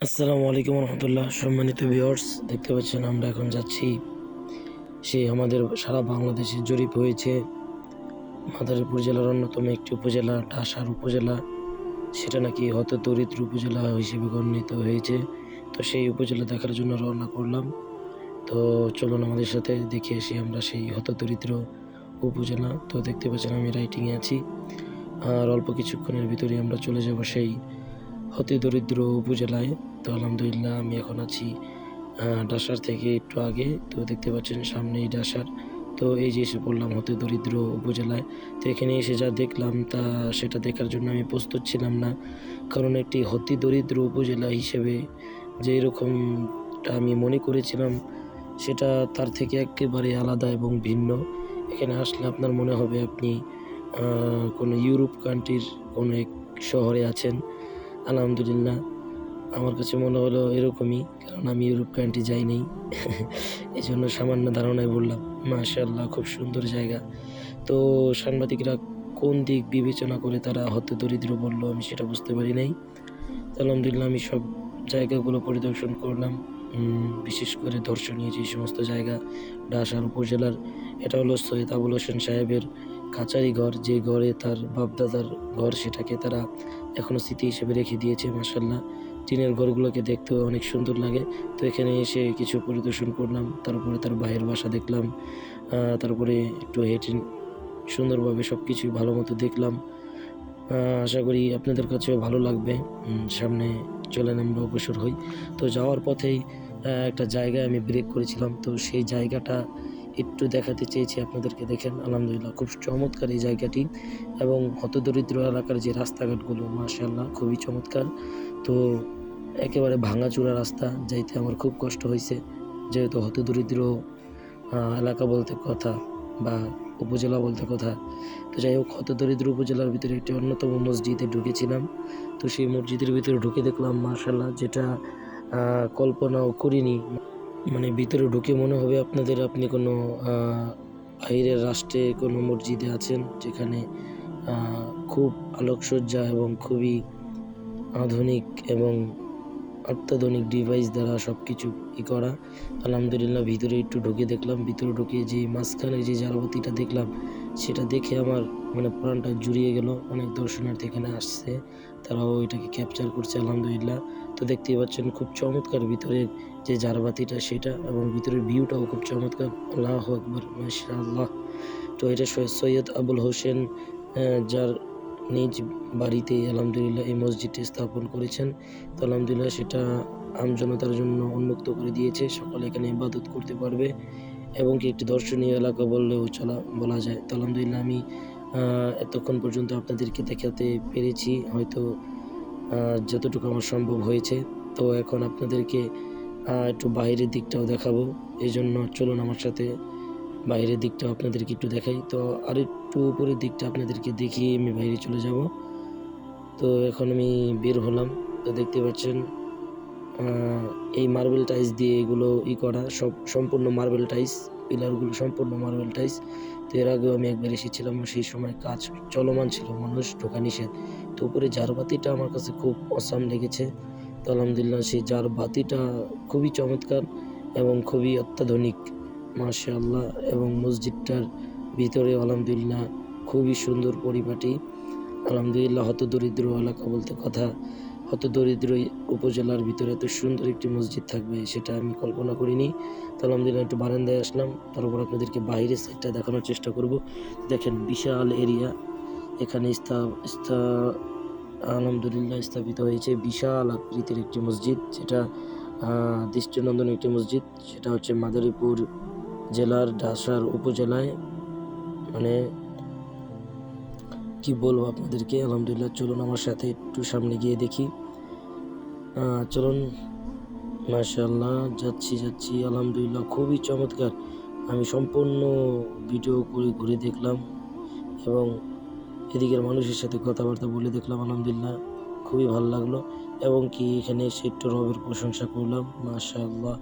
আসসালামু আলাইকুম রহমতুল্লাহ। সম্মানিত ভিউয়ার্স, দেখতে পাচ্ছেন আমরা এখন যাচ্ছি সেই আমাদের সারা বাংলাদেশে জরিপ হয়েছে মাদারীপুর জেলার অন্যতম একটি উপজেলা ঢাসার উপজেলা, সেটা নাকি হত দরিদ্র উপজেলা হিসেবে গণ্যিত হয়েছে। তো সেই উপজেলা দেখার জন্য রওনা করলাম। তো চলুন আমাদের সাথে দেখে আসি আমরা সেই হত দরিদ্র উপজেলা। তো দেখতে পাচ্ছেন আমি রাইটিংয়ে আছি, আর অল্প কিছুক্ষণের ভিতরে আমরা চলে যাব সেই অতি দরিদ্র উপজেলায়। তো আলহামদুলিল্লাহ আমি এখন আছি ডাসার থেকে একটু আগে। তো দেখতে পাচ্ছেন সামনেই ডাসার। তো এই যে এসে পড়লাম হতে দরিদ্র উপজেলায়। তো এখানে এসে যা দেখলাম তা সেটা দেখার জন্য আমি প্রস্তুত ছিলাম না, কারণ একটি অতি দরিদ্র উপজেলা হিসেবে যে এরকমটা আমি মনে করেছিলাম সেটা তার থেকে একেবারে আলাদা এবং ভিন্ন। এখানে আসলে আপনার মনে হবে আপনি কোনো ইউরোপ কান্ট্রির কোনো এক শহরে আছেন। আলহামদুলিল্লাহ আমার কাছে মনে হলো এরকমই, কারণ আমি ইউরোপ কান্ট্রি যাই নাই। এই জন্য সামান্য ধারণায় বললাম। মাশাআল্লাহ, খুব সুন্দর জায়গা। তো সাংবাদিকরা কোন দিক বিবেচনা করে তারা হতে দরিদ্র বললো আমি সেটা বুঝতে পারি নাই। তো আলহামদুলিল্লাহ আমি সব জায়গাগুলো পরিদর্শন করলাম। বিশেষ করে দর্শনীয় যে সমস্ত জায়গা ডাসার উপজেলার, এটা হলো সৈয়দ আবুল হোসেন সাহেবের কাচারি ঘর, যে ঘরে তার বাপদাদার ঘর, সেটাকে তারা এখনও স্মৃতি হিসেবে রেখে দিয়েছে। মাশাআল্লাহ, টিনের ঘরগুলোকে দেখতেও অনেক সুন্দর লাগে। তো এখানে এসে কিছু পরিদর্শন করলাম, তারপরে তার ভাইয়ের বাসা দেখলাম, তারপরে একটু হেঁটে সুন্দরভাবে সব কিছুই ভালো মতো দেখলাম। আশা করি আপনাদের কাছেও ভালো লাগবে। সামনে চলেন আমরা অগ্রসর হই। তো যাওয়ার পথেই একটা জায়গায় আমি ব্রেক করেছিলাম, তো সেই জায়গাটা একটু দেখাতে চেয়েছি আপনাদেরকে। দেখেন আলহামদুলিল্লাহ খুব চমৎকার এই জায়গাটি, এবং হতদরিদ্র এলাকার যে রাস্তাঘাটগুলো মাশাআল্লাহ খুবই চমৎকার। তো একেবারে ভাঙাচোরা রাস্তা, যাইতে আমার খুব কষ্ট হয়েছে, যেহেতু হতদরিদ্র এলাকা বলতে কথা বা উপজেলা বলতে কথা। তো যাই হোক, হতদরিদ্র উপজেলার ভিতরে একটি অন্যতম মসজিদে ঢুকেছিলাম। তো সেই মসজিদের ভিতরে ঢুকে দেখলাম মাশাআল্লাহ, যেটা কল্পনাও করিনি। মানে ভিতরে ঢুকে মনে হবে আপনি কোনো বাইরের রাষ্ট্রে কোনো মসজিদে আছেন, যেখানে খুব আলোকসজ্জা এবং খুবই আধুনিক এবং অত্যাধুনিক ডিভাইস দ্বারা সব কিছু করা। আলহামদুলিল্লাহ ভিতরে একটু ঢুকে দেখলাম। ভিতরে ঢুকে যে মাঝখানে যে ঝাড়বাতিটা দেখলাম, সেটা দেখে আমার মানে প্রাণটা জুড়িয়ে গেল। অনেক দর্শনার্থী এখানে আসছে, তারাও এটাকে ক্যাপচার করছে আলহামদুলিল্লাহ। তো দেখতেই পাচ্ছেন খুব চমৎকার ভিতরের যে ঝাড়বাতিটা সেটা, এবং ভিতরের ভিউটাও খুব চমৎকার। আল্লাহু আকবার, মাশাআল্লাহ। তো এটা সৈয়দ আবুল হোসেন যার নিজ বাড়িতে আলহামদুলিল্লাহ এই মসজিদটি স্থাপন করেছেন। তো আলহামদুলিল্লাহ সেটা আমজনতার জন্য উন্মুক্ত করে দিয়েছে, সকলে এখানে ইবাদত করতে পারবে, এবং কি একটি দর্শনীয় এলাকা বললেও বলা যায়। তো আলহামদুলিল্লাহ আমি এতক্ষণ পর্যন্ত আপনাদেরকে দেখাতে পেরেছি হয়তো যতটুকু আমার সম্ভব হয়েছে। তো এখন আপনাদেরকে একটু বাইরের দিকটাও দেখাবো, এই জন্য চলুন আমার সাথে বাইরের দিকটাও আপনাদেরকে একটু দেখাই। তো আরেকটু উপরের দিকটা আপনাদেরকে দেখিয়ে আমি বাইরে চলে যাব। তো এখন আমি বের হলাম। তো দেখতে পাচ্ছেন এই মার্বেল টাইলস দিয়ে এগুলো করা, সব সম্পূর্ণ মার্বেল টাইলস, পিলারগুলো সম্পূর্ণ মার্বেল টাইলস। তো এর আগেও আমি একবার এসেছিলাম, সেই সময় কাজ চলমান ছিল, মানুষ ঢোকা নিষেধ। তো উপরে ঝাড়বাতিটা আমার কাছে খুব অসাম লেগেছে। তো আলহামদুলিল্লাহ সেই ঝাড়বাতিটা খুবই চমৎকার এবং খুবই অত্যাধুনিক, মাশাআল্লাহ। এবং মসজিদটার ভিতরে আলহামদুলিল্লাহ খুবই সুন্দর পরিপাটি। আলহামদুলিল্লাহ হতদরিদ্র এলাকা বলতে কথা, হতদরিদ্র উপজেলার ভিতরে এত সুন্দর একটি মসজিদ থাকবে সেটা আমি কল্পনা করিনি। তো আলহামদুলিল্লাহ একটু বারান্দায় আসলাম, তারপর আপনাদেরকে বাইরের সাইডটা দেখানোর চেষ্টা করব। দেখেন বিশাল এরিয়া, এখানে আলহামদুলিল্লাহ স্থাপিত হয়েছে বিশাল আকৃতির একটি মসজিদ, যেটা দৃষ্টিনন্দন একটি মসজিদ। সেটা হচ্ছে মাদারীপুর জেলার ঢাসার উপজেলায়। মানে কি বলবো আপনাদেরকে, আলহামদুলিল্লাহ চলুন আমার সাথে একটু সামনে গিয়ে দেখি। চলুন, মাশাআল্লাহ, যাচ্ছি আলহামদুলিল্লাহ খুবই চমৎকার। আমি সম্পূর্ণ ভিডিও করে ঘুরে দেখলাম এবং এদিকের মানুষের সাথে কথাবার্তা বলে দেখলাম। আলহামদুলিল্লাহ খুবই ভালো লাগলো, এবং কি এখানে এসে একটু রবের প্রশংসা করলাম। মাশাআল্লাহ,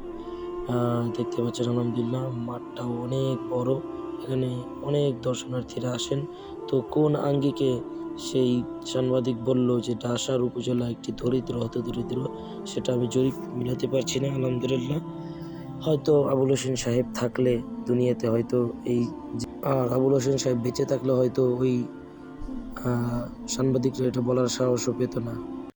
দেখতে পাচ্ছেন আলহামদুলিল্লাহ মাঠটাও অনেক বড়, এখানে অনেক দর্শনার্থীরা আসেন। তো কোন আঙ্গিকে সেই সাংবাদিক বলল যে ডাসার উপজেলা একটি দরিদ্র হত দরিদ্র, সেটা আমি জরিপ মিলাতে পারছি না। আলহামদুলিল্লাহ, হয়তো আবুল হোসেন সাহেব থাকলে দুনিয়াতে হয়তো আর আবুল হোসেন সাহেব বেঁচে থাকলে হয়তো ওই সাংবাদিকরা এটা বলার সাহসও পেত না।